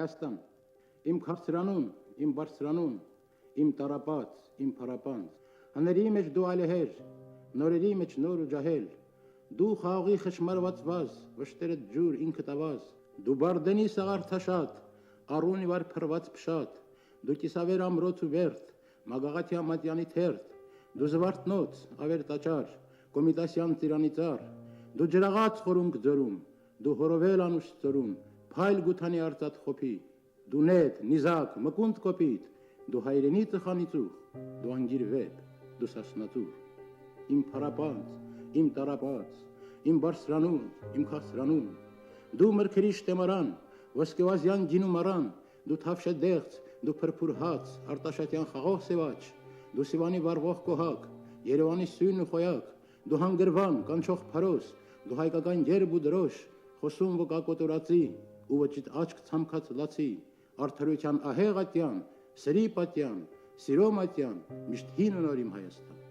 Հայաստան, իմ քաղցրանուն, իմ բարձրանուն, իմ տարապած, իմ փարապանց, հների մեջ դու ալեհեր, նորերի մեջ նոր ու ջահել, դու խաղի խշմարված վազ, վշտերդ ջուր ինքդ ավազ, դու բարդենի սաղարթաշատ, առունի վար փրված փշատ, դու կիսավեր ամրոց ու վերդ, մագաղաթյա մատյանի թերթ, դու զվարթնոց, ավեր տաճար, կոմիտասյան ծիրանի ծառ, դու ջրաղաց խորունք ձորում, դու հորովել անուշ ծորում, փայլ գութանի արծաթ խոփի, դու նետ, նիզակ, մկունդ կոպիտ, դու հայրենի ծխանի ծուխ, դու անգիր վեպ, դու սասնատուր, իմ փարապանց, իմ տարապած, իմ բարձրանուն, իմ քաղցրանուն, դու մրգերի շտեմարան, ոսկեվազյան գինու մարան, դու թավշե դեղց, դու փրփուր հաց, արտաշատյան խաղող սևաչ, դու Սիվանի վառվող կոհակ, Երևանի սույն ու խոյակ, դու հանգրվան, կանչող փարոս, դու հայկական երբ ու դրոշ, խոսում վկակոտորածի, ու ոչիտ աչք ցամքած լացի, արդարության ահեղ ատյան, սրի պատյան, սիրո մատյան, միշտ հին ու նոր իմ Հայաստան։